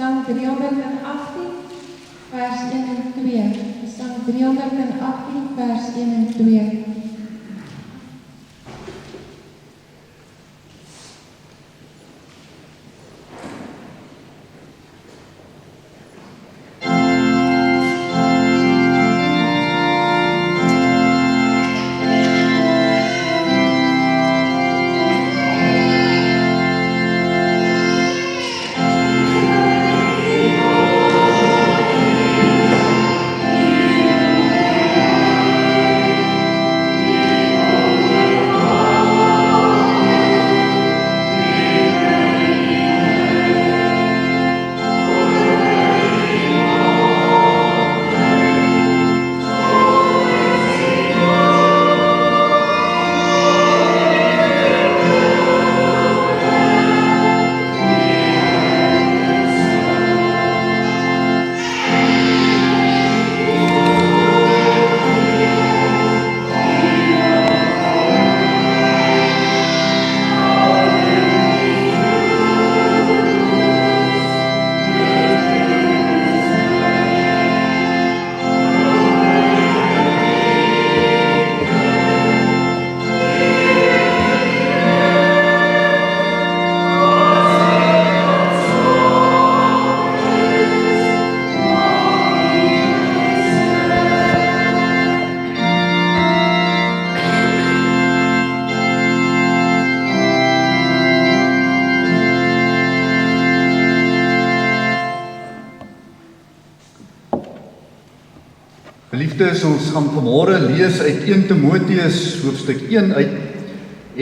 Psalm 318, vers 1 en 2. Psalm 318, vers 1 en 2. Geliefdes, ons gaan vanmôre lees uit 1 Timoteus hoofstuk 1 uit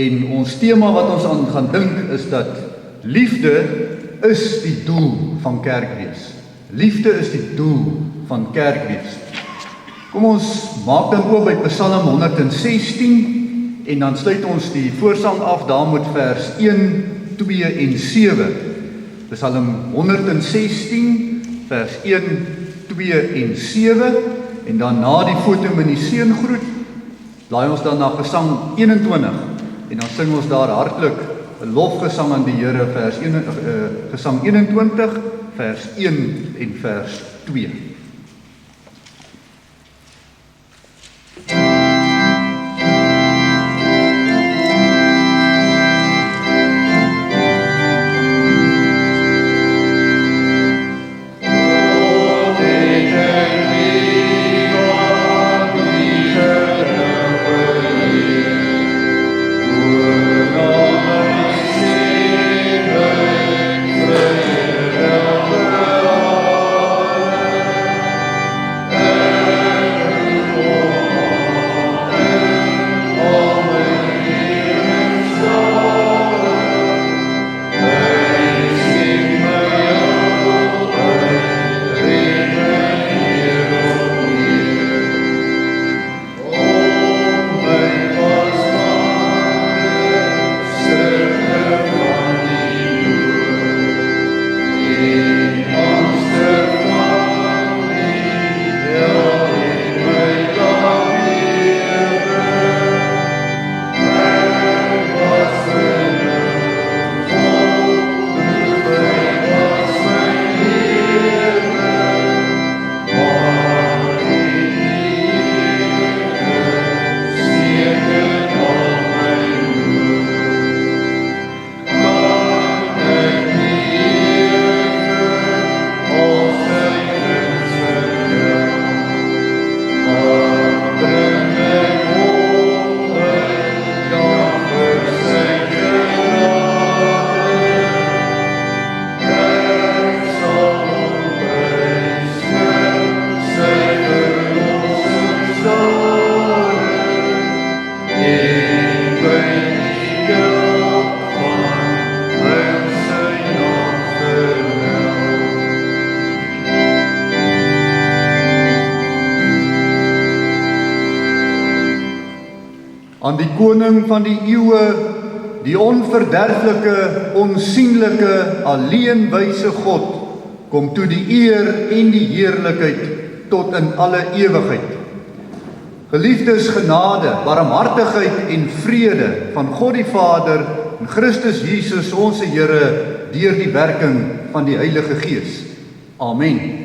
en ons tema wat ons aan gaan dink is dat liefde is die doel van kerkwees. Liefde is die doel van kerkwees. Kom ons maak dan oop by Psalm 116 en dan sluit ons die voorsang af daar met vers 1, 2 en 7. Psalm 116 vers 1, 2 en 7. En dan na die foto met die seëngroet, laai ons dan na Gesang 21 en dan sing ons daar hartlik 'n lofgesang aan die Here, Gesang 21 vers 1 en vers 2. Aan die koning van die eeue, die onverderflike, onsienlike, alleenwyse God, kom toe die eer en die heerlikheid tot in alle ewigheid. Geliefdes, genade, barmhartigheid en vrede van God die Vader en Christus Jesus, onze Here, deur die werking van die Heilige Gees. Amen.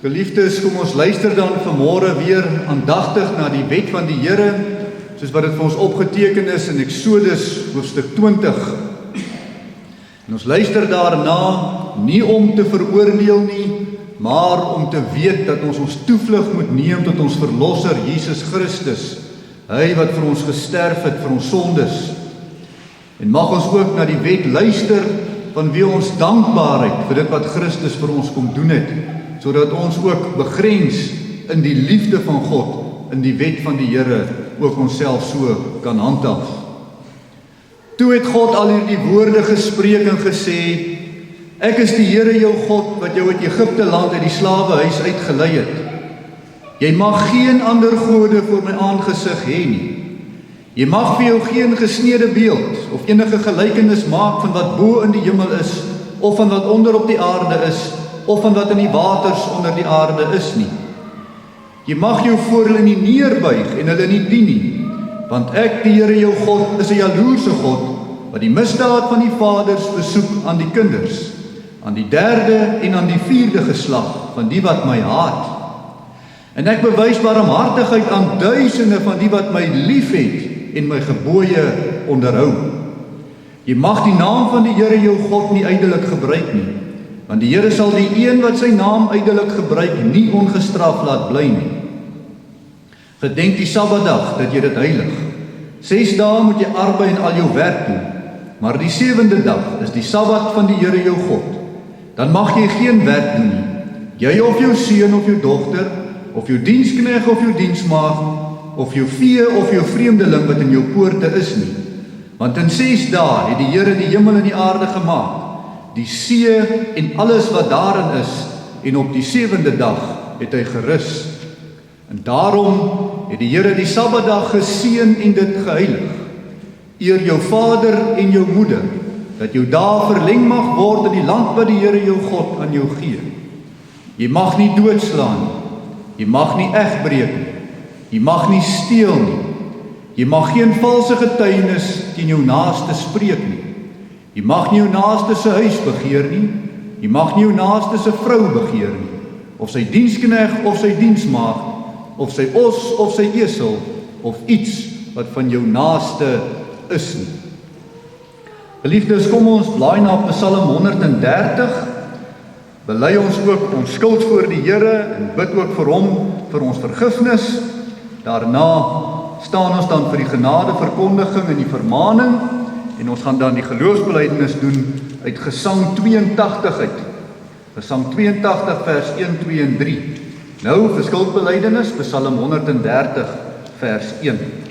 Geliefdes, kom ons luister dan vanmôre weer aandagtig na die wet van die Here, soos wat dit vir ons opgeteken is in Eksodus hoofstuk 20. En ons luister daarna nie om te veroordeel nie, maar om te weet dat ons toevlug moet neem tot ons verlosser Jesus Christus, hy wat vir ons gesterf het vir ons sondes. En mag ons ook na die wet luister vanweë ons dankbaarheid vir dit wat Christus vir ons kom doen het, sodat ons ook begrens in die liefde van God, in die wet van die Here, ook onsself so kan handhaaf. Toe het God al hierdie woorde gespreek en gesê, ek is die Here jou God, wat jou uit Egipte land uit die slawehuis uitgelei het. Jy mag geen ander gode voor my aangesig hê nie. Jy mag vir jou geen gesneede beeld, of enige gelykenis maak van wat bo in die hemel is, of van wat onder op die aarde is, of van wat in die waters onder die aarde is nie. Jy mag jou voor hulle nie neerbuig en hulle nie dien nie, want ek, die Here jou God, is 'n jaloerse God, wat die misdaad van die vaders besoek aan die kinders, aan die 3de en aan die 4de geslag van die wat my haat. En ek bewys barmhartigheid aan duisende van die wat my liefhet en my gebooie onderhou. Jy mag die naam van die Here jou God nie ydelik gebruik nie, want die Here sal die een wat sy naam ydelik gebruik nie ongestraf laat bly nie. Gedenk die Sabbatdag dat jy dit heilig. 6 dae moet jy arbei en al jou werk doen, maar die 7de dag is die Sabbat van die Here jou God. Dan mag jy geen werk doen nie, jy of jou seun of jou dogter, of jou diensknegt of jou diensmaag, of jou vee of jou vreemdeling wat in jou poorte is nie. Want in 6 dae het die Here die hemel en die aarde gemaak, die see en alles wat daarin is, en op die 7de dag het hy gerus. En daarom het die Here die Sabbatdag geseën en dit geheilig. Eer jou vader en jou moeder, dat jou dae verleng mag word in die land wat die Here jou God aan jou gee. Jy mag nie doodslaan nie, jy mag nie egbreek nie, jy mag nie steel nie, jy mag geen valse getuienis teen jou naaste spreek nie, jy mag nie jou naaste se huis begeer nie, jy mag nie jou naaste se vrou begeer nie, of sy diensknegt of sy diensmaagd, of sy os of sy esel, of iets wat van jou naaste is nie. Geliefdes, kom ons blaai na Psalm 130, bely ons ook ons skuld voor die Here en bid ook vir hom vir ons vergifnis. Daarna staan ons dan vir die genadeverkondiging en die vermaning, en ons gaan dan die geloofsbelijdenis doen uit Gesang 82 uit. Gesang 82 vers 1, 2 en 3. Nou vir skuldbelijdenis, Psalm 130 vers 1.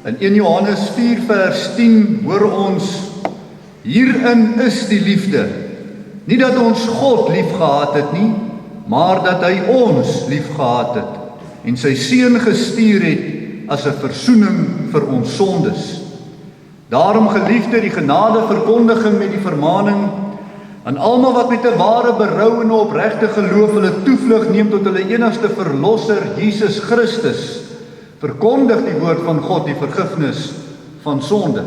In 1 Johannes 4 vers 10 hoor ons, hierin is die liefde, nie dat ons God lief gehad het nie, maar dat hy ons lief gehad het, en sy seun gestuur het as 'n versoening vir ons sondes. Daarom geliefde, die genadeverkondiging met die vermaning, aan almal wat met 'n ware berou en 'n opregte geloof hulle toevlug neem tot hulle enigste verlosser, Jesus Christus, verkondig die woord van God, die vergifnis van sonde.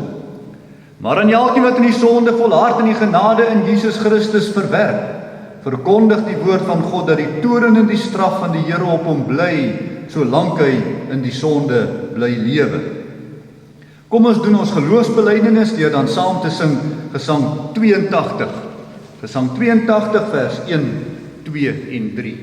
Maar aan elkeen wat in die sonde volhard in die genade in Jesus Christus verwerp, verkondig die woord van God dat die toorn en die straf van die Here op hom bly, solank hy in die sonde bly lewe. Kom ons doen ons geloofsbelijdenis deur dan saam te sing Gesang 82. Gesang 82 vers 1, 2 en 3.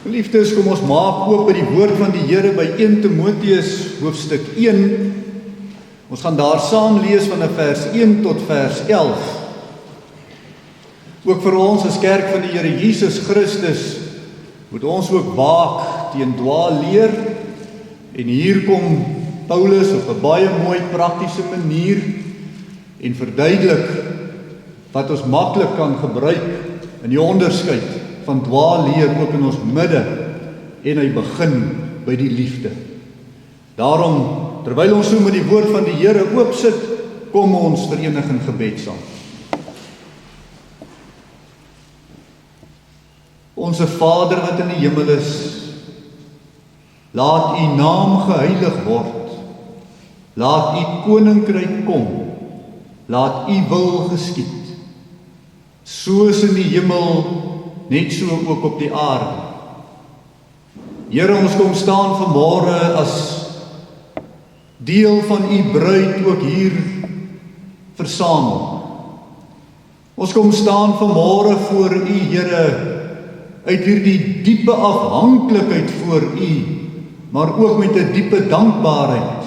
Geliefdes, kom ons maak oop by die woord van die Here by 1 Timoteus hoofstuk 1. Ons gaan daar saam lees van vers 1 tot vers 11. Ook vir ons as kerk van die Here Jesus Christus moet ons ook waak teen dwaalleer. En hier kom Paulus op 'n baie mooi praktiese manier en verduidelik wat ons maklik kan gebruik in die onderskeid van dwaalleer ook in ons midde, en hy begin by die liefde. Daarom, terwyl ons so met die woord van die Here oop sit, kom ons verenig in gebed saam. Onse Vader wat in die hemel is, laat U naam geheilig word, laat U koninkryk kom, laat U wil geskied, soos in die hemel, net so ook op die aarde. Here, ons kom staan vanmôre as deel van U bruid ook hier versamel. Ons kom staan vanmôre voor U, Here, uit hierdie diepe afhanklikheid voor U, maar ook met 'n diepe dankbaarheid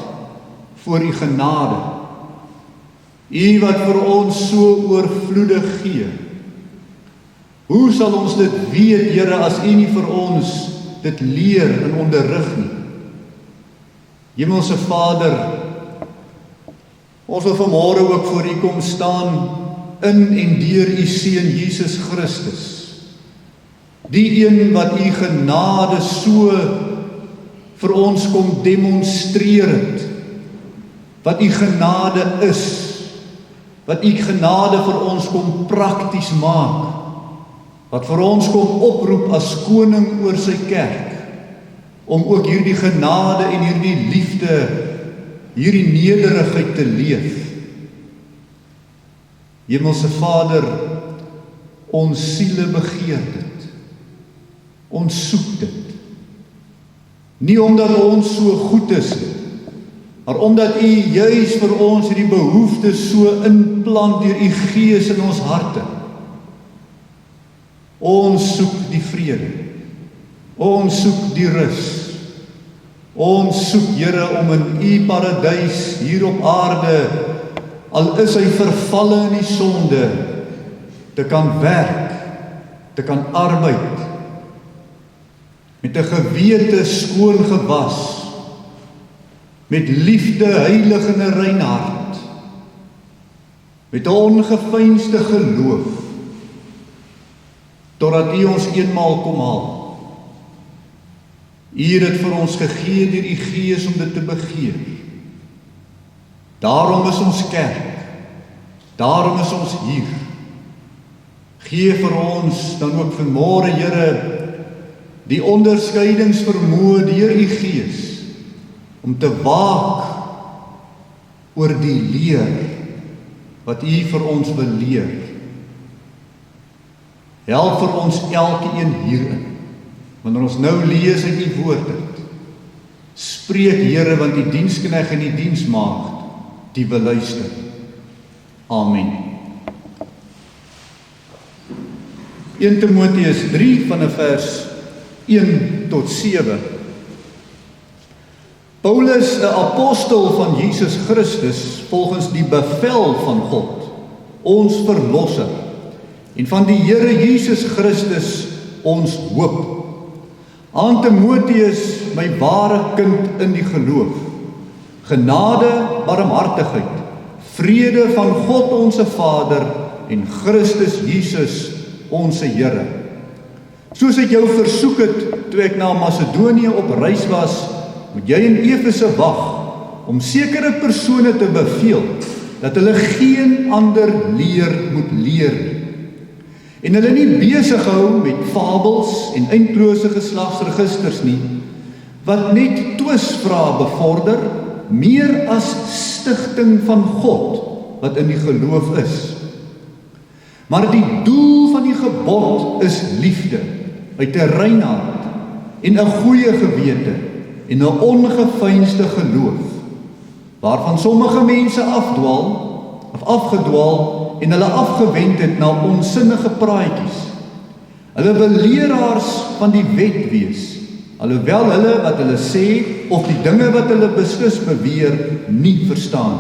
voor U genade. U wat vir ons so oorvloedig gee. Hoe sal ons dit weet, Here, as U nie vir ons dit leer en onderrig nie? Hemelse Vader, ons wil vanmôre ook voor U kom staan in en deur U Seun Jesus Christus. Die een wat U genade so vir ons kom demonstreer het, wat U genade is, wat U genade vir ons kom prakties maak, wat vir ons kom oproep as koning oor sy kerk, om ook hierdie genade en hierdie liefde, hierdie nederigheid te leef. Hemelse Vader, ons siele begeer dit. Ons soek dit. Nie omdat ons so goed is, maar omdat U juis vir ons hierdie behoeftes so inplant deur U Gees in ons harte. Ons soek die vrede. Ons soek die rus. Ons soek, Here, om in U paradys hier op aarde, al is hy vervalle in die sonde, te kan werk, te kan arbeid, met 'n gewete skoon gewas, met liefde heilig en 'n rein hart, met 'n ongeveinsde geloof, totdat U ons eenmaal kom haal. U het dit vir ons gegee deur U Gees om dit te begeer. Daarom is ons kerk, daarom is ons hier. Gee vir ons dan ook vanmôre, Here, die onderskeidingsvermoë deur U Gees, om te waak oor die leer, wat U vir ons wil leer. Help vir ons elkeen hierin, wanneer ons nou lees uit U woord uit. Spreek, Here, want die diensknegt en die diensmaagd, die beluister. Amen. 1 Timoteus 3 van vers 1 tot 7. Paulus, 'n apostel van Jesus Christus, volgens die bevel van God, ons verlosser, en van die Here Jesus Christus, ons hoop. Aan Timoteus, my ware kind in die geloof, genade, barmhartigheid, vrede van God onse Vader en Christus Jesus onse Here. Soos ek jou versoek het, toe ek na Macedonië op reis was, moet jy in Efese wag, om sekere persone te beveel, dat hulle geen ander leer moet leer nie, en hulle nie besig hou met fabels en eindelose geslagsregisters nie, wat net twisvrae bevorder, meer as stigting van God, wat in die geloof is. Maar die doel van die gebod is liefde, uit 'n rein hart, en 'n goeie gewete, en 'n ongeveinsde geloof, waarvan sommige mense afgedwaal, en hulle afgewend het na onsinnige praatjies. Hulle wil leraars van die wet wees, alhoewel hulle wat hulle sê, of die dinge wat hulle beslis beweer, nie verstaan.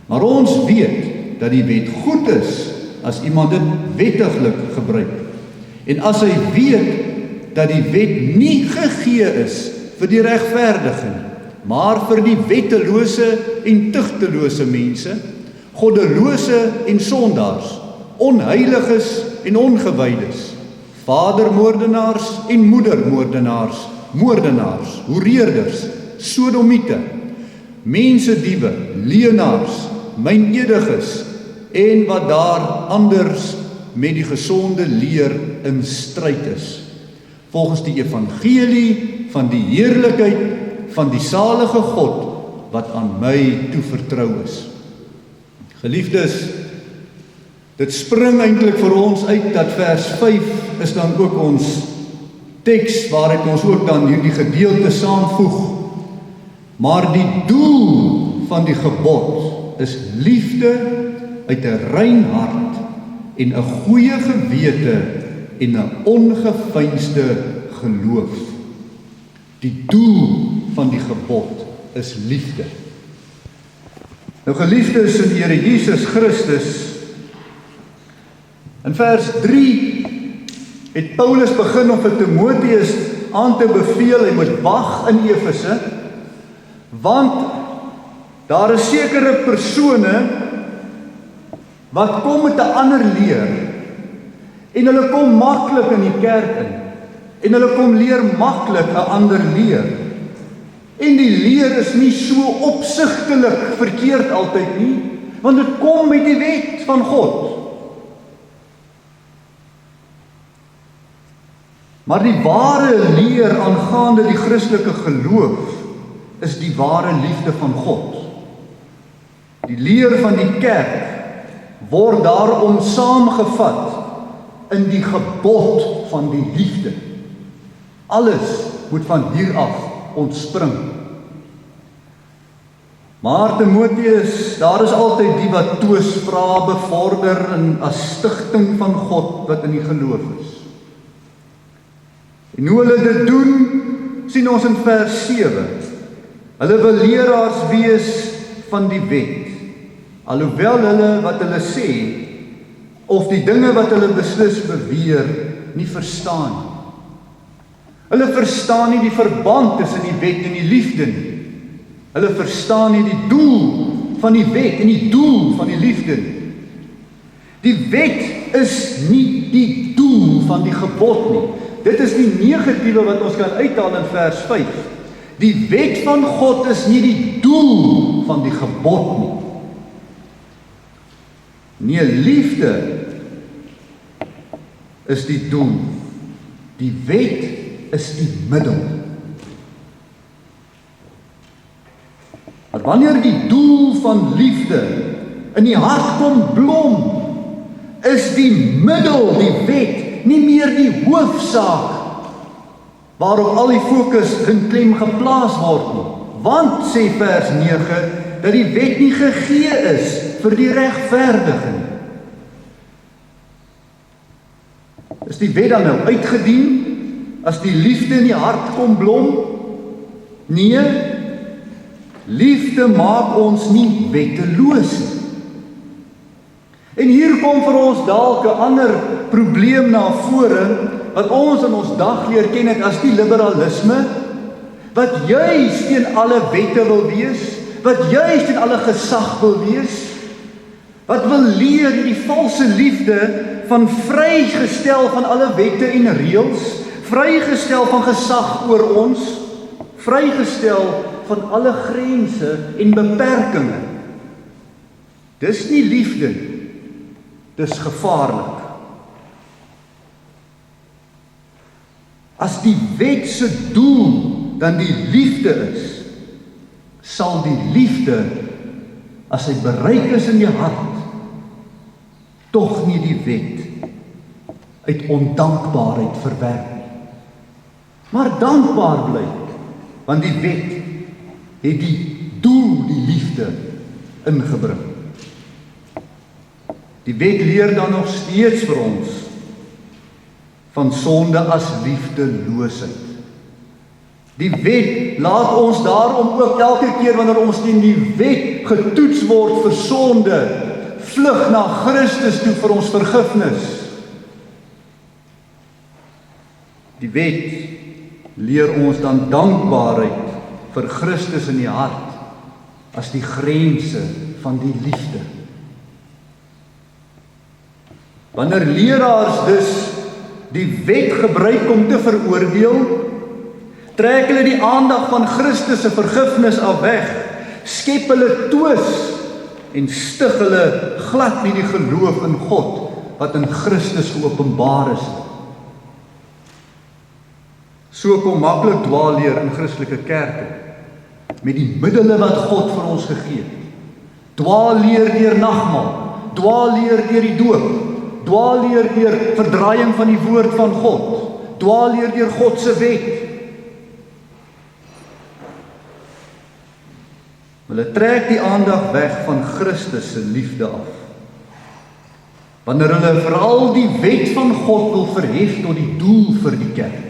Maar ons weet, dat die wet goed is, as iemand dit wettiglik gebruik. En as hy weet, dat die wet nie gegee is, vir die regverdige nie, maar vir die wettelose en tugtelose mense, goddelose en sondaars, onheiliges en ongewydes, vadermoordenaars en moedermoordenaars, moordenaars, hoereerders, sodomiete, mensediewe, leenaars, mynediges en wat daar anders met die gesonde leer in stryd is, volgens die evangelie van die heerlikheid van die salige God wat aan my toevertrou is. Geliefdes, dit spring eintlik vir ons uit dat vers 5 is dan ook ons teks waaruit ons ook dan hierdie gedeelte saamvoeg. Maar die doel van die gebod is liefde uit 'n rein hart en 'n goeie gewete en 'n ongeveinsde geloof. Die doel van die gebod is liefde. Nou geliefdes in die Here Jesus Christus, in vers 3 het Paulus begin om vir Timoteus aan te beveel, hy moet wag in Efese, want daar is sekere persone wat kom met 'n ander leer, en hulle kom maklik in die kerk in, en hulle kom leer maklik 'n ander leer. En die leer is nie so opsigtelik verkeerd altyd nie, want dit kom met die wet van God. Maar die ware leer aangaande die Christelike geloof is die ware liefde van God. Die leer van die kerk word daarom saamgevat in die gebod van die liefde. Alles moet van hier af ontspring. Maar Timoteus, daar is altyd die wat toespraak bevorder en as stigting van God wat in die geloof is. En hoe hulle dit doen, sien ons in vers 7. Hulle wil leraars wees van die wet, alhoewel hulle wat hulle sê, of die dinge wat hulle beslis beweer, nie verstaan nie. Hulle verstaan nie die verband tussen die wet en die liefde nie. Hulle verstaan nie die doel van die wet en die doel van die liefde nie. Die wet is nie die doel van die gebod nie. Dit is die negatiewe wat ons kan uithaal in vers 5. Die wet van God is nie die doel van die gebod nie. Nee, liefde is die doel. Die wet is die middel. Maar wanneer die doel van liefde in die hart kom blom, is die middel, die wet, nie meer die hoofsaak waarop al die fokus en klem geplaas word nie. Want, sê vers 9, dat die wet nie gegee is vir die regverdige nie. Is die wet dan nou uitgedien as die liefde in die hart kom blom? Nee, liefde maak ons nie wetteloos nie. En hier kom vir ons dalk 'n ander probleem na vore, wat ons in ons dagleer ken het as die liberalisme, wat juis teen alle wette wil wees, wat juis teen alle gesag wil wees, wat wil leer die valse liefde van vrygestel van alle wette en reëls, vrygestel van gesag oor ons, vrygestel van alle grense en beperkings. Dis nie liefde nie. Dis gevaarlik. As die wet se doel dan die liefde is, sal die liefde, as hy bereik is in die hart, tog nie die wet uit ondankbaarheid verwerp nie, maar dankbaar bly, want die wet het die doel, die liefde, ingebring. Die wet leer dan nog steeds vir ons van sonde as liefdeloosheid. Die wet laat ons daarom ook elke keer wanneer ons teen die wet getoets word vir sonde, vlug na Christus toe vir ons vergifnis. Die wet leer ons dan dankbaarheid vir Christus in die hart as die grense van die liefde. Wanneer leraars dus die wet gebruik om te veroordeel, trek hulle die aandag van Christus se vergifnis af weg, skep hulle twis en stig hulle glad nie die geloof in God wat in Christus geopenbaar is. So kom maklik dwaalleer in Christelike kerke met die middele wat God vir ons gegee het. Dwaalleer deur nagmaal, dwaalleer deur die doop, dwaalleer deur verdraaiing van die woord van God, dwaalleer deur God se wet. Hulle trek die aandag weg van Christus se liefde af. Wanneer hulle veral die wet van God wil verhef tot die doel vir die kerk,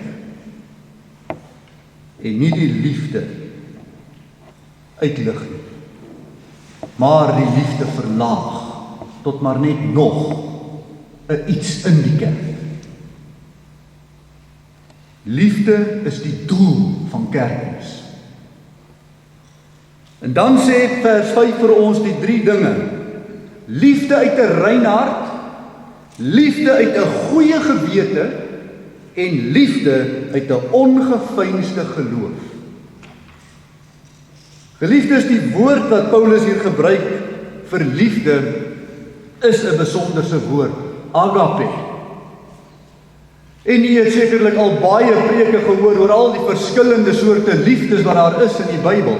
en nie die liefde uitlig nie, maar die liefde verlaag tot maar net nog 'n iets in die kerk. Liefde is die doel van kerkdiens. En dan sê vers 5 vir ons die 3 dinge. Liefde uit 'n rein hart, liefde uit 'n goeie gewete en liefde uit 'n ongeveinsde geloof. Geliefdes, die woord wat Paulus hier gebruik vir liefde is 'n besonderse woord, agape. En jy het sekerlik al baie preke gehoor oor al die verskillende soorte liefdes wat daar is in die Bybel.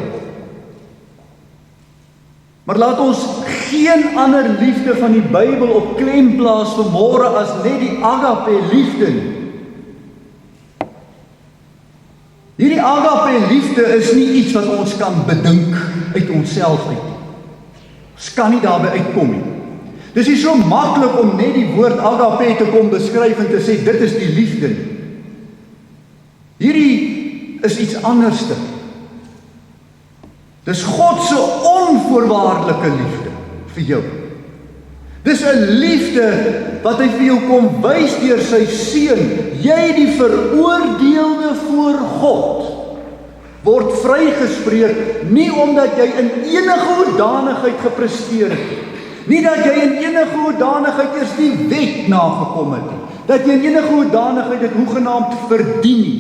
Maar laat ons geen ander liefde van die Bybel op klem plaas vanmôre as net die agape liefde nie. Hierdie agape liefde is nie iets wat ons kan bedink uit onsself uit. Ons kan nie daarby uitkom nie. Dis nie so maklik om net die woord agape te kom beskryf en te sê dit is die liefde nie. Hierdie is iets anderste. Dis God se onvoorwaardelike liefde vir jou. Dis 'n liefde wat hy vir jou kom wys deur sy seun. Jy die veroordeelde voor God word vrygespreek nie omdat jy in enige hoedanigheid gepresteer het nie. Nie dat jy in enige hoedanigheid eers die wet nagekom het nie. Dat jy in enige hoedanigheid dit hoegenaamd verdien nie.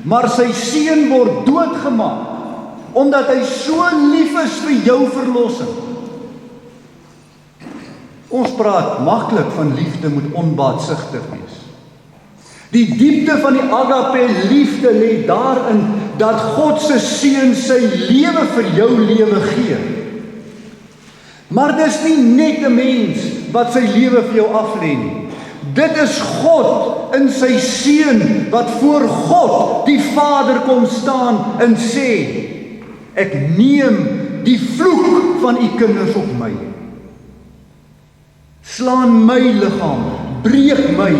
Maar sy seun word doodgemaak omdat hy so lief is vir jou verlossing. Ons praat maklik van liefde moet onbaatsigtig wees. Die diepte van die agape liefde lê daarin dat God se seun sy lewe vir jou lewe gee. Maar dis nie net 'n mens wat sy lewe vir jou aflê nie. Dit is God in sy seun wat voor God die Vader kom staan en sê, ek neem die vloek van u kinders op my. Slaan my liggaam, breek my.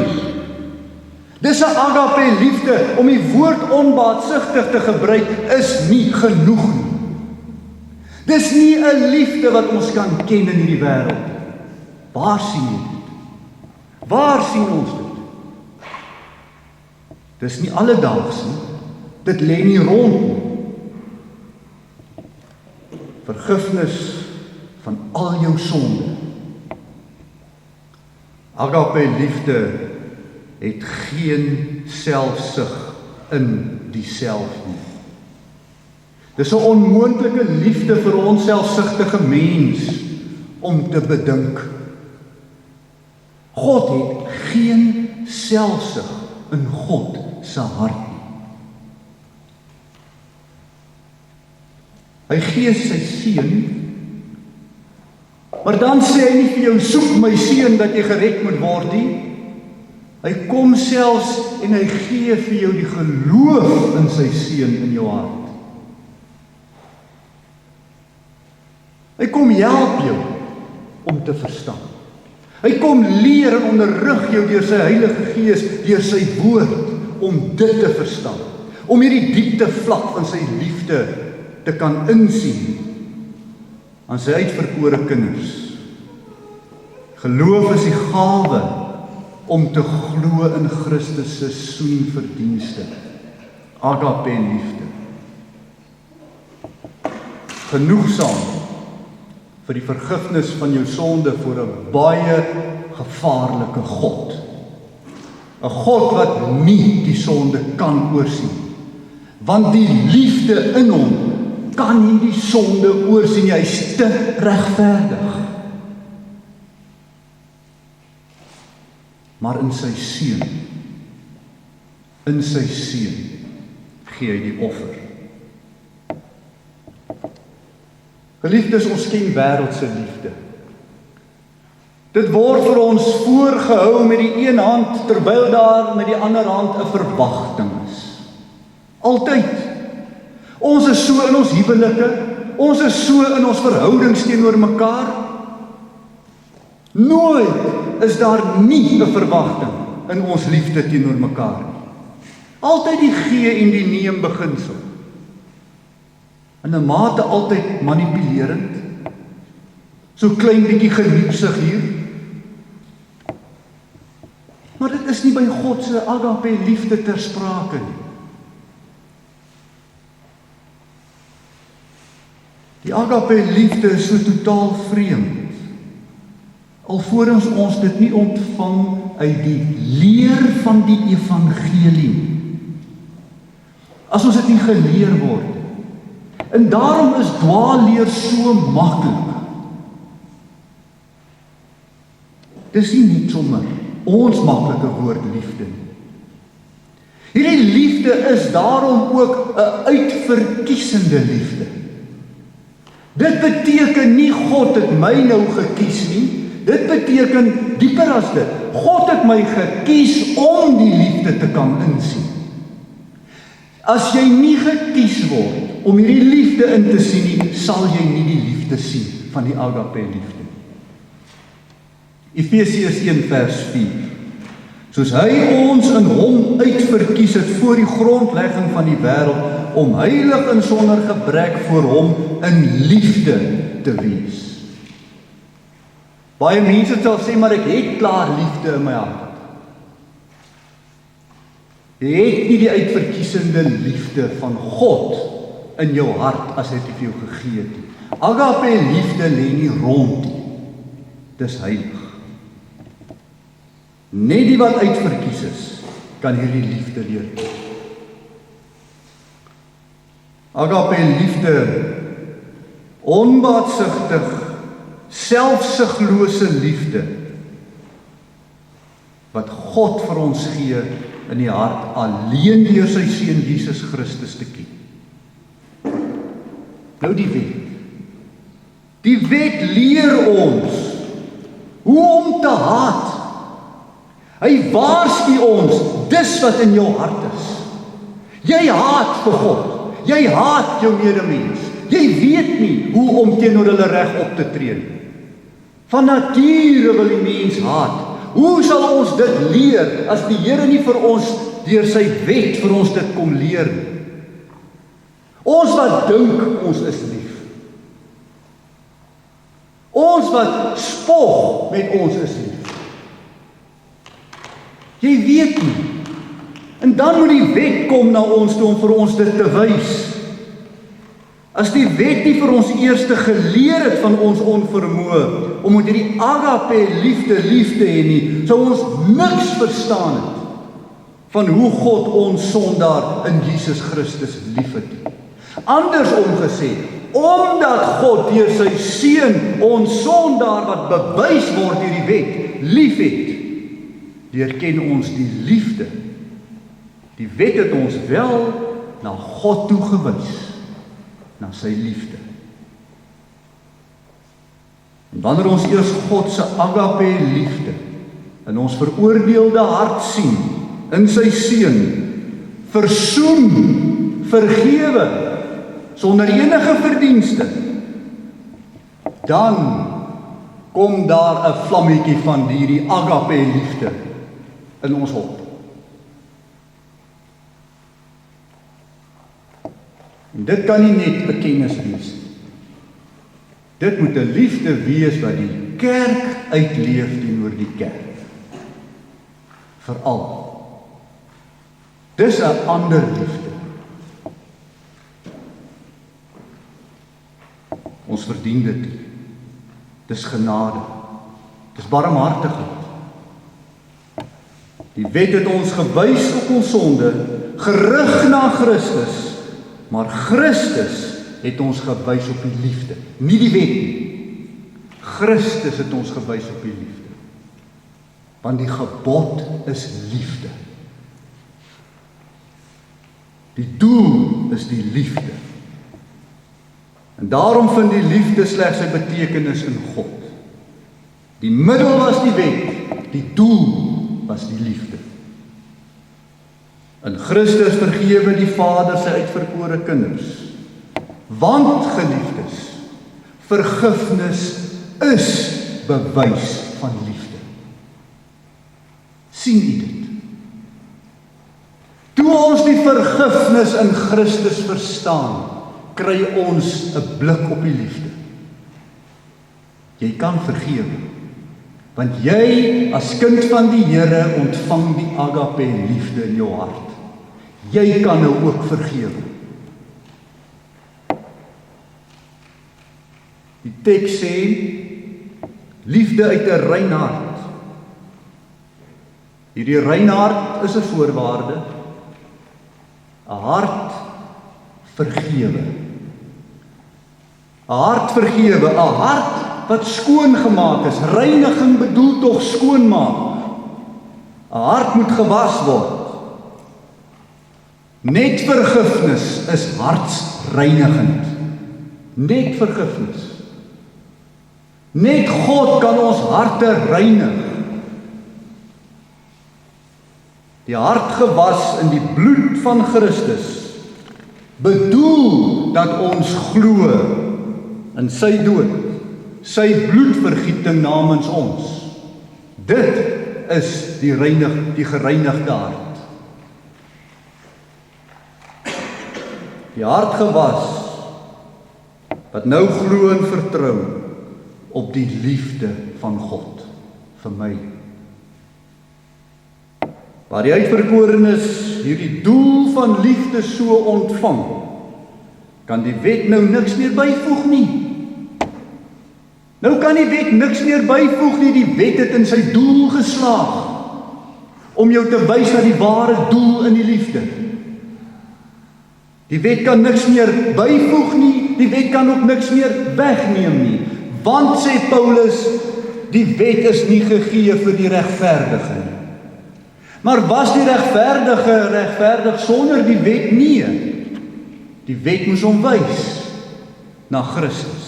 Dis 'n agape liefde. Om die woord onbaatsigtig te gebruik is nie genoeg nie. Dis nie 'n liefde wat ons kan ken in hierdie wêreld. Waar sien jy dit? Waar sien ons dit? Dis nie alledaags nie. Dit lê nie rond nie. Vergifnis van al jou sonde. Agape liefde het geen selfsug in diself nie. Dis 'n onmoontlike liefde vir ons selfsugtige mens om te bedink. God het geen selfsug in God se hart nie. Hy gee sy seun, maar dan sê hy nie vir jou soek my seun dat jy gered moet word nie. Hy kom selfs en hy gee vir jou die geloof in sy seun in jou hart. Hy kom help jou om te verstaan. Hy kom leer en onderrig jou deur sy Heilige Gees, deur sy woord, om dit te verstaan. Om hierdie diepte vlak van sy liefde te kan insien aan sy uitverkore kinders. Geloof is die gawe om te glo in Christus se soenverdienste. Agape liefde. Genoegsaam vir die vergifnis van jou sonde voor 'n baie gevaarlike God. 'n God wat nie die sonde kan oorsien. Want die liefde in hom kan nie die sonde oorsien, hy is te regverdig. Maar in sy seun gee hy die offer. Geliefdes, ons ken wêreldse liefde. Dit word vir ons voorgehou met die een hand, terwyl daar met die ander hand 'n verwagting is. Altyd. Ons is so in ons huwelike, ons is so in ons verhoudings teenoor mekaar. Nooit is daar nie 'n verwagting in ons liefde teenoor mekaar nie. Altyd die gee en die neem beginsel. In 'n mate altyd manipulerend. So klein bietjie geniepsig hier. Maar dit is nie by God se agape liefde ter sprake nie. Die agape liefde is so totaal vreemd. Alvorens ons dit nie ontvang uit die leer van die evangelie. As ons dit nie geleer word. En daarom is dwaalleer so maklik. Dis nie net sommer ons maklike woord liefde nie. Hierdie liefde is daarom ook 'n uitverkiesende liefde. Dit beteken nie God het my nou gekies nie. Dit beteken dieper as dit. God het my gekies om die liefde te kan insien. As jy nie gekies word om hierdie liefde in te sien nie, sal jy nie die liefde sien van die agape liefde. Efesiërs 1 vers 4. Soos hy ons in hom uitverkies het voor die grondlegging van die wêreld, om heilig en sonder gebrek voor hom in liefde te wees. Baie mense sal sê, maar ek het klaar liefde in my hart. Jy het nie die uitverkiesende liefde van God in jou hart as hy dit vir jou gegee het. Agape liefde lê nie rond nie. Dis heilig. Net die wat uitverkies is, kan hierdie liefde leer. Agape liefde, onbaatsigtig, selfsiglose liefde, wat God vir ons gee in die hart, alleen deur sy seun Jesus Christus te ken. Nou die wet. Die wet leer ons hoe om te haat. Hy waarsku ons, dis wat in jou hart is. Jy haat vir God. Jy haat jou medemens. Jy weet nie hoe om teenoor hulle reg op te tree nie. Van nature wil die mens haat. Hoe sal ons dit leer as die Here nie vir ons deur sy wet vir ons dit kom leer nie? Ons wat dink ons is lief. Ons wat spog met ons is lief. Jy weet nie. En dan moet die wet kom na ons toe om vir ons dit te wys. As die wet nie vir ons eers geleer het van ons onvermoë om met hierdie agape liefde lief te hê nie, sou ons niks verstaan het van hoe God ons sondaar in Jesus Christus liefhet. Andersom gesê, omdat God deur sy seun ons sondaar wat bewys word deur die wet liefhet, deurken ons die liefde. Die wet het ons wel na God toe gewys, na sy liefde. En wanneer ons eers God se agape liefde in ons veroordeelde hart sien, in sy seun, versoen, vergewe, sonder enige verdienste, dan kom daar 'n vlammetjie van hierdie agape liefde in ons op. En dit kan nie net 'n kennis wees. Dit moet 'n liefde wees wat die kerk uitleef teenoor die kerk. Veral. Dis 'n ander liefde. Ons verdien dit nie. Dis genade. Dis barmhartigheid. Die wet het ons gewys op ons sonde, gerig na Christus, maar Christus het ons gewys op die liefde, nie die wet nie. Christus het ons gewys op die liefde. Want die gebod is liefde. Die doel is die liefde. En daarom vind die liefde slegs sy betekenis in God. Die middel was die wet, die doel was die liefde. In Christus vergewe die Vader sy uitverkore kinders. Want, geliefdes, vergifnis is bewys van liefde. Sien u dit? Toe ons die vergifnis in Christus verstaan, kry ons 'n blik op die liefde. Jy kan vergewe, want jy as kind van die Here ontvang die agape liefde in jou hart. Jy kan nou ook vergewe. Die teks sê, liefde uit 'n rein hart. Hierdie rein hart is 'n voorwaarde. 'n Hart vergewe. 'n Hart vergewe, 'n hart wat skoon gemaak is. Reiniging bedoel tog skoonmaak. 'n Hart moet gewas word. Net vergifnis is hartsreinigend. Net vergifnis. Net God kan ons harte reinig. Die hart gewas in die bloed van Christus bedoel dat ons glo in sy dood, sy bloedvergieting namens ons. Dit is die gereinigde hart. Die hart gewas wat nou glo en vertrou op die liefde van God vir my. Waar die uitverkorenes hierdie doel van liefde so ontvang, kan die wet nou niks meer byvoeg nie. Nou kan die wet niks meer byvoeg nie, die wet het in sy doel geslaag, om jou te wys na die ware doel in die liefde. Die wet kan niks meer byvoeg nie, die wet kan ook niks meer wegneem nie. Want, sê Paulus, die wet is nie gegee vir die regverdige nie. Maar was die regverdige regverdig sonder die wet? Nee. Die wet moes hom wys na Christus.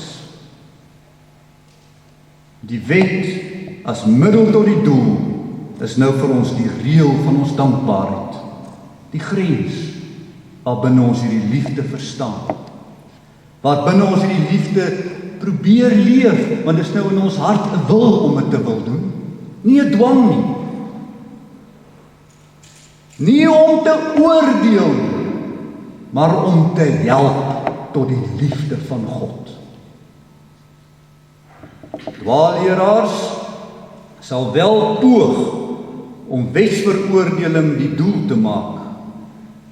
Die wet as middel tot die doel is nou vir ons die reël van ons dankbaarheid. Die grens waar binne ons hierdie liefde verstaan. Waar binne ons hierdie liefde probeer leef, want dit is nou in ons hart 'n wil om dit te wil doen. Nie 'n dwang nie. Nie om te oordeel nie, maar om te help tot die liefde van God. Dwaalleraars sal wel poog om wetsveroordeling die doel te maak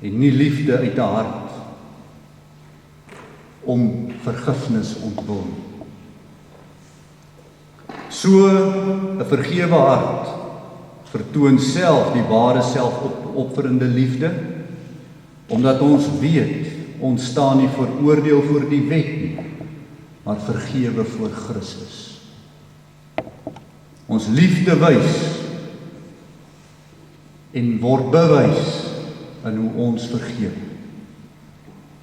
en nie liefde uit 'n hart om vergifnis ontwil. So 'n vergewe hart vertoon self die ware selfopofferende liefde, omdat ons weet, ons staan nie veroordeel voor die wet nie, maar vergewe voor Christus. Ons liefde wys en word bewys in hoe ons vergewe.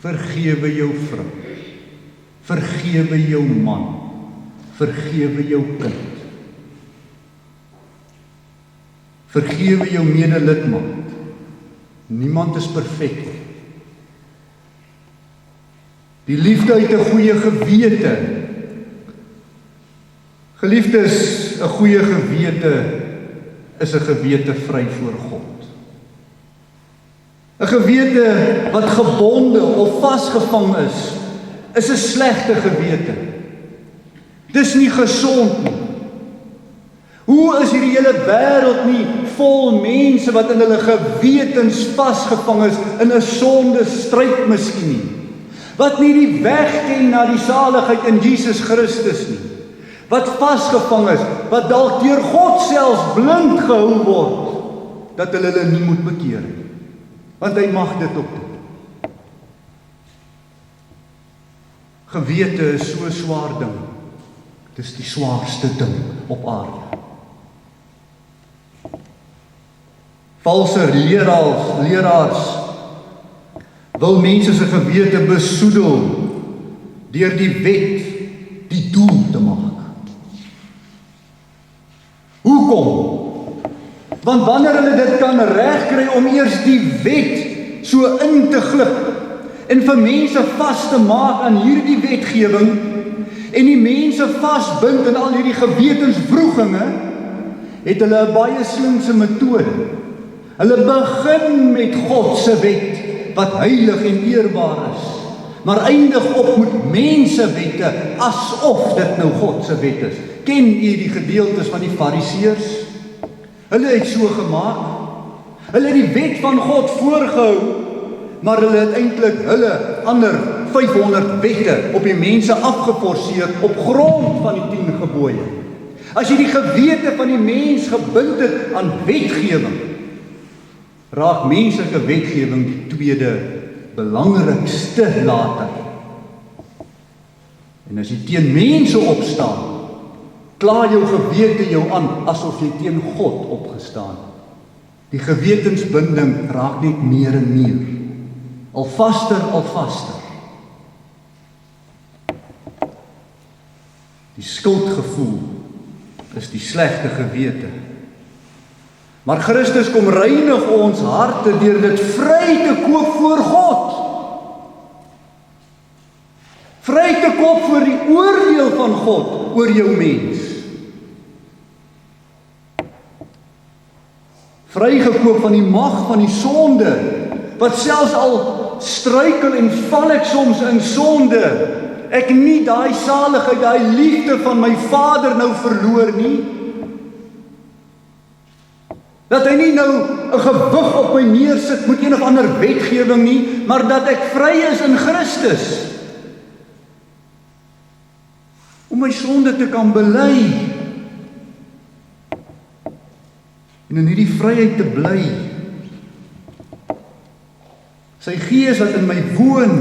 Vergewe jou vrou, vergewe jou man, vergewe jou kind. Vergewe jou medelidmaat. Niemand is perfek nie. Die liefde uit 'n goeie gewete. Geliefdes, 'n goeie gewete is 'n gewete vry voor God. 'n Gewete wat gebonde of vasgevang is 'n slegte gewete. Dis nie gesond nie. Hoe is hierdie hele wêreld nie vol mense wat in hulle gewetens vasgevang is in 'n sonde stryd miskien nie? Wat nie die weg ken na die saligheid in Jesus Christus nie. wat vasgevang is, wat dalk deur God selfs blind gehou word, dat hulle nie moet bekeer nie. Want hy mag dit ook doen. Gewete is so 'n swaar ding. Dit is die swaarste ding op aarde. Valse leraars wil mense se gewete besoedel deur die wet die doel te maak. Hoekom? Want wanneer hulle dit kan regkry om eers die wet so in te glip en vir mense vas te maak aan hierdie wetgewing en die mense vasbind in al hierdie gewetenswroeginge, het hulle 'n baie slinkse metode. Hulle begin met God se wet wat heilig en eerbaar is, maar eindig op met mensewette asof dit nou God se wet is. Ken u die gedeeltes van die Fariseërs? Hulle het so gemaak. Hulle het die wet van God voorgehou, maar hulle het eintlik hulle ander 500 wette op die mense afgeforceer op grond van die 10 gebooie. As jy die gewete van die mens gebind het aan wetgewing, raak menslike wetgewing die tweede belangrikste later. En as jy teen mense opstaan, kla jou gewete jou aan asof jy teen God opgestaan. Die gewetensbinding raak net meer en meer. Al vaster, al vaster. Die skuldgevoel is die slegte gewete. Maar Christus kom reinig ons harte deur dit vry te koop voor God. Vry te koop voor die oordeel van God oor jou mens. Vrygekoop van die mag van die sonde, wat selfs al struikel en val ek soms in sonde, ek nie daai saligheid, daai liefde van my Vader nou verloor nie. Dat hy nie nou 'n gewig op my neersit met een of ander wetgewing nie, maar dat ek vry is in Christus. Om my sonde te kan bely. En in hierdie vryheid te bly. Sy Gees wat in my woon.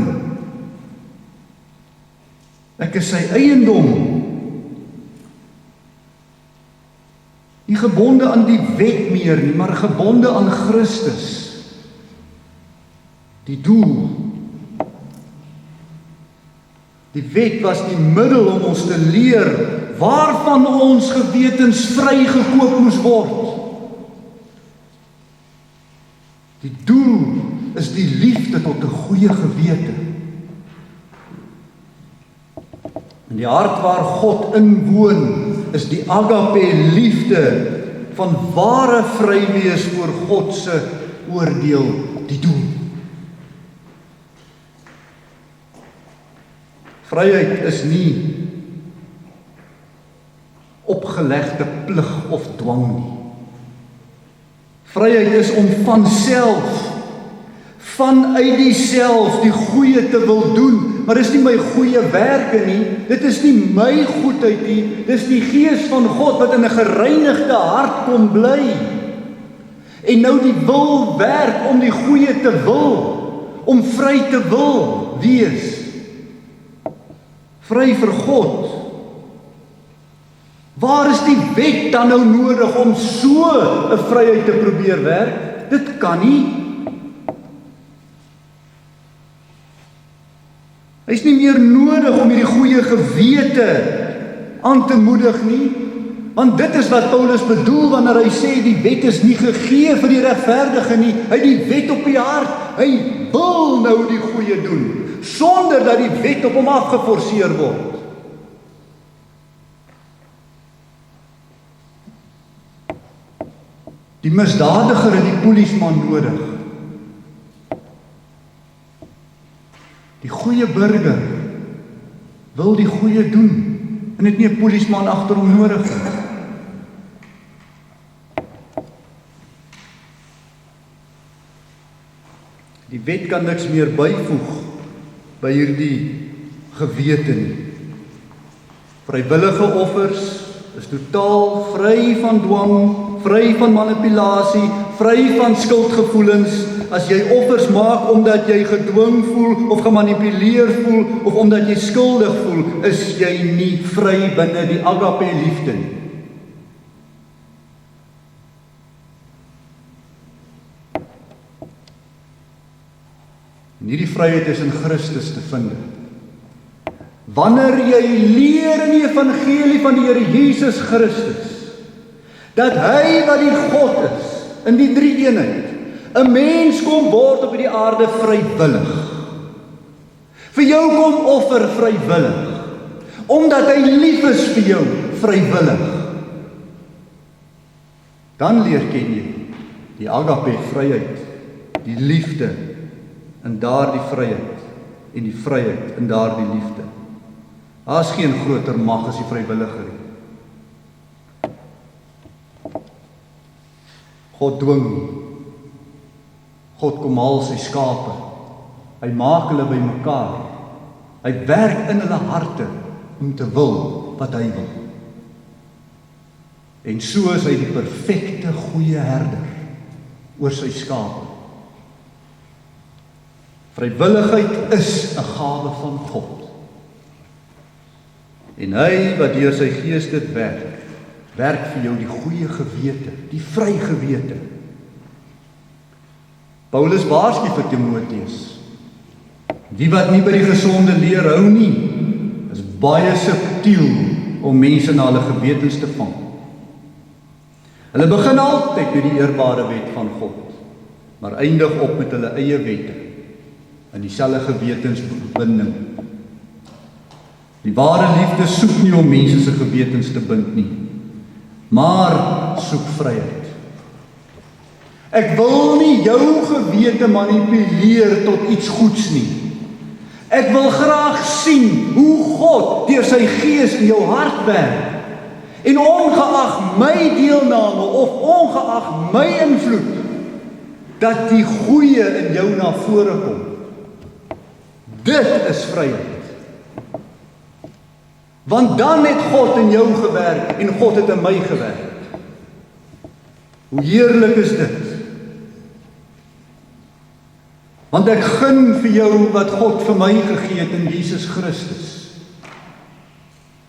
Ek is sy eiendom. Nie gebonde aan die wet meer nie, maar gebonde aan Christus. Die doel. Die wet was die middel om ons te leer waarvan ons gewetens vrygekoop moes word. Die doel is die liefde tot 'n goeie gewete. In die hart waar God inwoon, is die agape liefde van ware vrywees voor God se oordeel die doel. Vryheid is nie opgelegde plig of dwang nie. Vryheid is om van self, vanuit die self die goeie te wil doen, maar dis nie my goeie werke nie, dit is nie my goedheid nie, dis die Gees van God wat in 'n gereinigde hart kom bly. En nou die wil werk om die goeie te wil, om vry te wil wees. Vry vir God. Waar is die wet dan nou nodig om so 'n vryheid te probeer werk? Dit kan nie. Hy is nie meer nodig om hierdie goeie gewete aan te moedig nie, want dit is wat Paulus bedoel wanneer hy sê die wet is nie gegee vir die regverdige nie. Hy het die wet op die hart. Hy wil nou die goeie doen, sonder dat die wet op hom afgeforceer word. Die misdadiger het die polisman nodig. Die goeie burger wil die goeie doen en het nie 'n polisman agter hom nodig nie. Die wet kan niks meer byvoeg by hierdie gewete nie. Vrywillige offers is totaal vry van dwang, vry van manipulasie, vry van skuldgevoelens. As jy offers maak omdat jy gedwing voel of gemanipuleer voel of omdat jy skuldig voel, is jy nie vry binne die agape liefde nie. En hierdie vryheid is in Christus te vind. Wanneer jy leer in die evangelie van die Here Jesus Christus, dat hy wat die God is, in die drie eenheid, 'n mens kom word op die aarde vrywillig. Vir jou kom offer vrywillig, omdat hy lief is vir jou vrywillig. Dan leer ken jy die agape vryheid, die liefde in daardie vryheid en die vryheid in daardie liefde. Daar is geen groter mag as die vrywilliger nie. God dwing nie. God kom haal sy skape. Hy maak hulle bymekaar. Hy werk in hulle harte om te wil wat hy wil. En so is hy die perfekte goeie herder oor sy skape. Vrywilligheid is 'n gawe van God. En hy wat deur sy gees dit werk vir jou die goeie gewete, die vry gewete. Paulus waarsku vir Timoteus, die wat nie by die gesonde leer hou nie, is baie subtiel om mense na hulle gewetens te vang. Hulle begin altyd met die eerbare wet van God, maar eindig op met hulle eie wette, in dieselfde gewetensbinding. Die ware liefde soek nie om mense se gewetens te bind nie, maar soek vryheid. Ek wil nie jou gewete manipuleer tot iets goeds nie. Ek wil graag sien hoe God deur sy gees in jou hart werk. En ongeag my deelname of ongeag my invloed, dat die goeie in jou na vore kom. Dit is vryheid. Want dan het God in jou gewerk en God het in my gewerk. Hoe heerlik is dit? Want ek gun vir jou wat God vir my gegee het in Jesus Christus.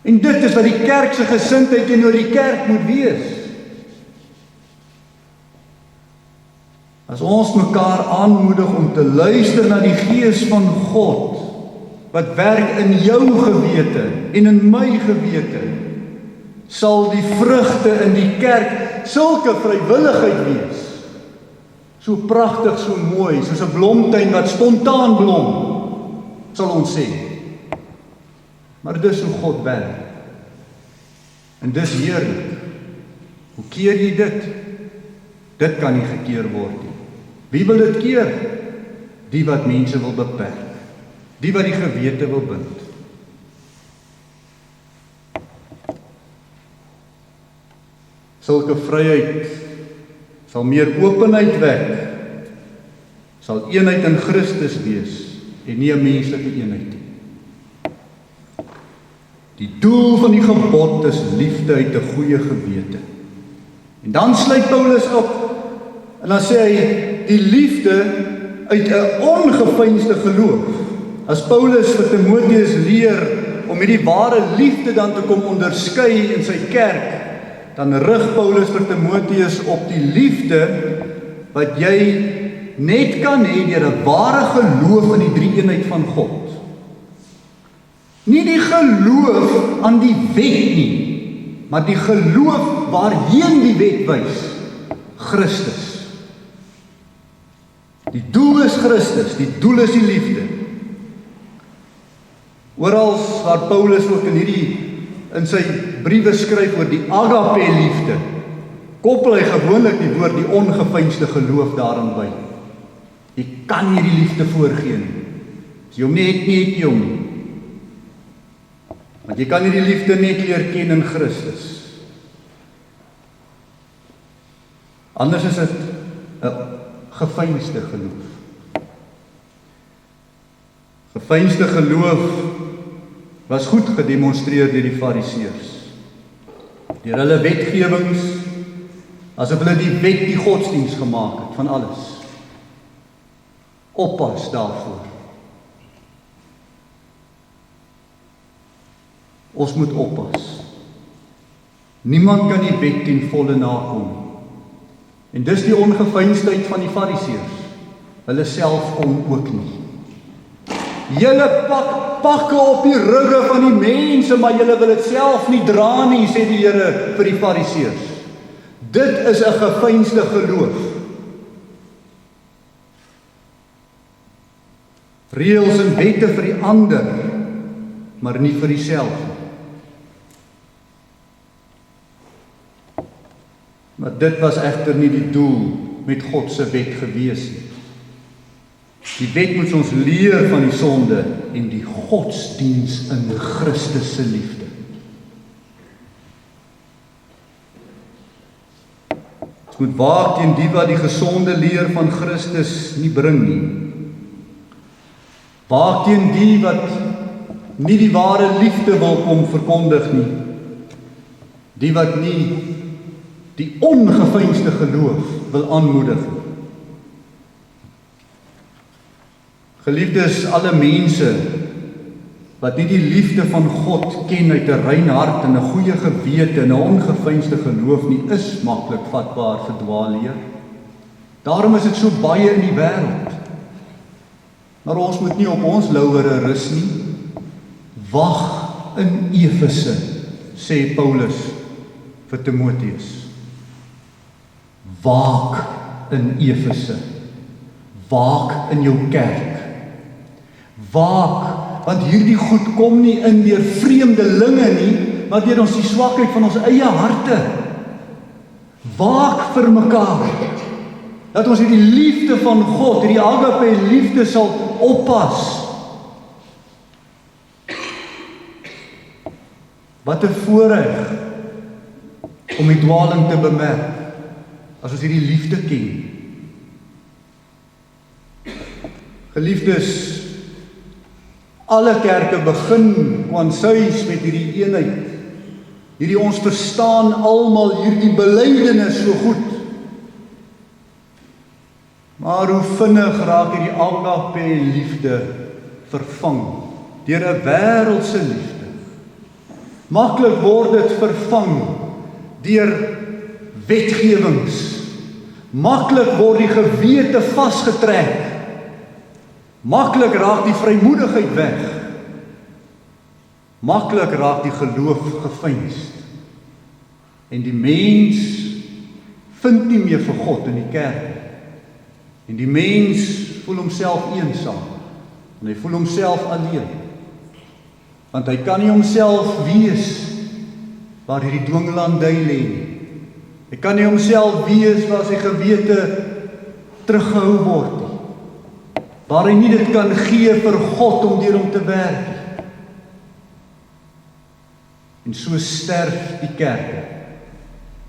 En dit is wat die kerk se gesindheid teenoor die kerk moet wees. As ons mekaar aanmoedig om te luister na die gees van God, wat werk in jou gewete en in my gewete, sal die vrugte in die kerk sulke vrywilligheid wees. So pragtig, so mooi, soos 'n blomtuin wat spontaan blom, sal ons sê. Maar dis hoe God werk. En dis heerlik. Hoe keer jy dit? Dit kan nie gekeer word nie. Wie wil dit keer? Die wat mense wil beperk. Die wat die gewete wil bind. Sulke vryheid sal meer openheid wek, sal eenheid in Christus wees en nie 'n menslike eenheid nie. Die doel van die gebod is liefde uit 'n goeie gewete. En dan sluit Paulus op en dan sê hy die liefde uit 'n ongeveinsde geloof. As Paulus vir Timoteus leer om hierdie ware liefde dan te kom onderskei in sy kerk, dan rig Paulus vir Timoteus op die liefde wat jy net kan hê deur 'n ware geloof in die drie-eenheid van God. Nie die geloof aan die wet nie, maar die geloof waarheen die wet wys, Christus. Die doel is Christus, die doel is die liefde. Oral waar Paulus ook in sy briewe skryf oor die agape liefde, koppel hy gewoonlik die woord die ongeveinsde geloof daarin by. Jy kan nie die liefde voorgee nie. As jy hom nie het nie, het jy hom nie. Want jy kan nie die liefde net leer ken in Christus. Anders is dit 'n geveinsde geloof. Geveinsde geloof was goed gedemonstreer deur die Fariseërs. Deur hulle wetgewings, asof hulle die wet die godsdiens gemaak het van alles. Oppas daarvoor. Ons moet oppas. Niemand kan die wet ten volle nakom. En dis die ongeveinsdheid van die Fariseërs. Hulle self kon ook nie. Julle pak pakke op die rugge van die mense, maar julle wil dit self nie dra nie, sê die Here vir die Fariseërs. Dit is 'n geveinsde geloof. Reëls en wette vir die ander, maar nie vir jouself nie. Maar dit was egter nie die doel met God se wet gewees nie. Die wet moet ons leer van die sonde en die godsdiens in Christus se liefde. Ons moet waak teen die wat die gesonde leer van Christus nie bring nie. Waak teen die wat nie die ware liefde wil kom verkondig nie. Die wat nie die ongeveinsde geloof wil aanmoedig nie. Geliefdes, alle mense wat nie die liefde van God ken uit 'n rein hart en 'n goeie gewete en 'n ongeveinsde geloof nie, is maklik vatbaar vir dwaalleer. Daarom is dit so baie in die wêreld. Maar ons moet nie op ons lauwere rus nie. Wag in Efese, sê Paulus vir Timoteus. Waak in Efese. Waak in jou kerk. Waak, want hierdie goed kom nie in deur vreemdelinge nie, maar deur ons die swakheid van ons eie harte. Waak vir mekaar, dat ons hierdie liefde van God, hierdie agape liefde sal oppas. Wat 'n voorreg om die dwaling te bemerk, as ons hierdie liefde ken. Geliefdes, alle kerke begin kwansuis met hierdie eenheid. Hierdie ons verstaan almal hierdie belydenis so goed. Maar hoe vinnig raak hierdie agape liefde vervang deur 'n wêreldse liefde. Maklik word dit vervang deur wetgewings. Maklik word die gewete vasgetrek. Maklik raak die vrymoedigheid weg. Maklik raak die geloof gefeins. En die mens vind nie meer vir God in die kerk. En die mens voel homself eensaam. En hy voel homself alleen. Want hy kan nie homself wees waar hierdie dwinglandy lê nie. Hy kan nie homself wees waar sy gewete teruggehou word nie. Waar hy nie dit kan gee vir God om deur hom te werk. En so sterf die kerke.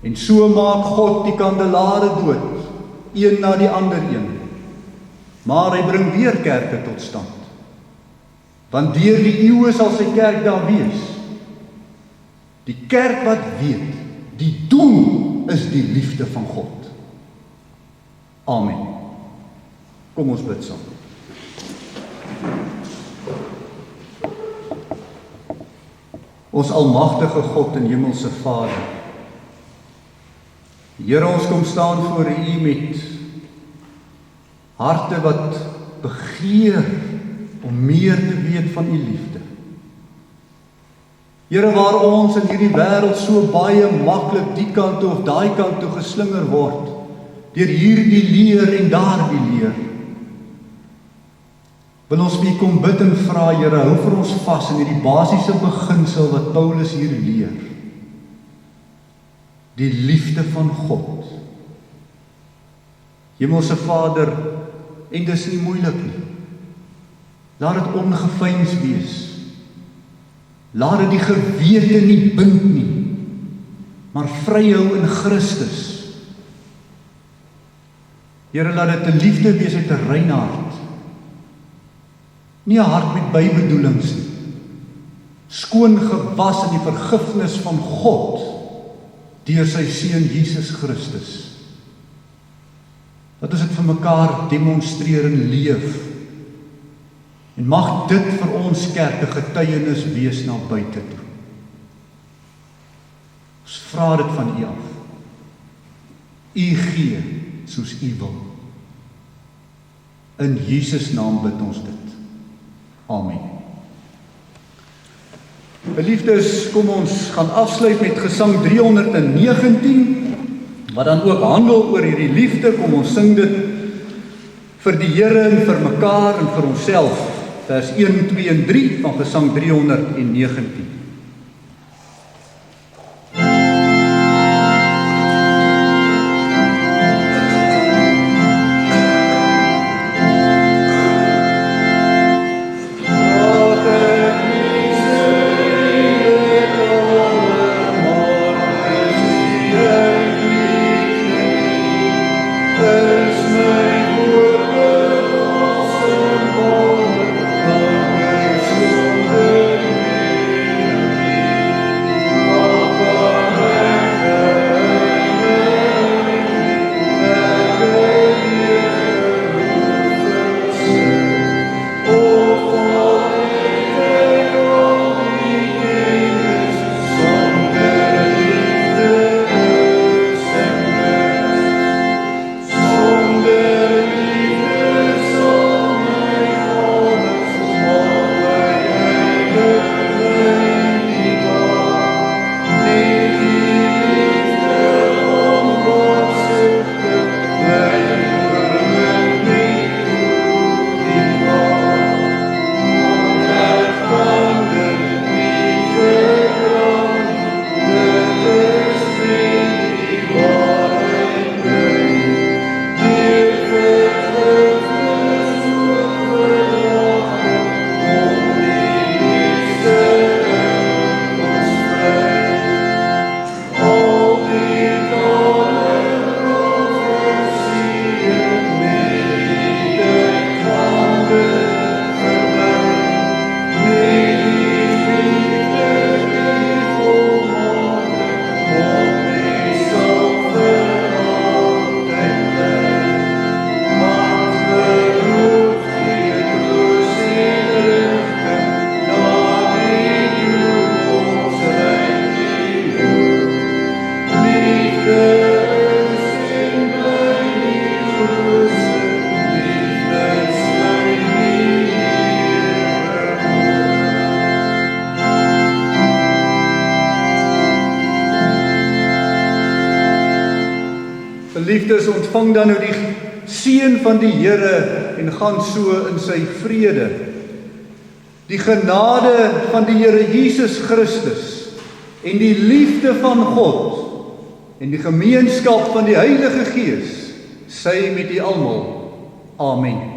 En so maak God die kandelare dood, een na die ander een. Maar hy bring weer kerke tot stand. Want deur die eeue sal sy kerk daar wees. Die kerk wat weet, die doel is die liefde van God. Amen. Kom ons bid saam. Ons almagtige God en hemelse Vader, Here, ons kom staan voor U met harte wat begeer om meer te weet van U liefde. Here, waar ons in hierdie wêreld so baie maklik die kant toe of daai kant toe geslinger word, deur hierdie leer en daardie leer, wil ons vir U kom bid en vra, Here, hou vir ons vas in hierdie basiese beginsel wat Paulus hier leer. Die liefde van God. Hemelse Vader, en dis nie moeilik nie. Laat dit ongeveins wees. Laat dit die gewete nie bind nie, maar vryhou in Christus. Here, laat dit 'n liefde wees uit 'n rein hart. Nie 'n hart met bybedoelings nie. skoon gewas in die vergifnis van God deur sy seun Jesus Christus. Dat ons dit vir mekaar demonstreer en leef. En mag dit vir ons kerk 'n getuienis wees na buite toe. Ons vra dit van U af. U gee soos U wil. In Jesus naam bid ons dit. Amen. Geliefdes, kom ons gaan afsluit met gesang 319, wat dan ook handel oor hierdie liefde. Kom ons sing dit vir die Here en vir mekaar en vir onsself. Vers 1, 2 en 3 van gesang 319. Geliefdes, ontvang dan nou die seën van die Here en gaan so in sy vrede. Die genade van die Here Jesus Christus en die liefde van God en die gemeenskap van die Heilige Gees sy met u almal. Amen.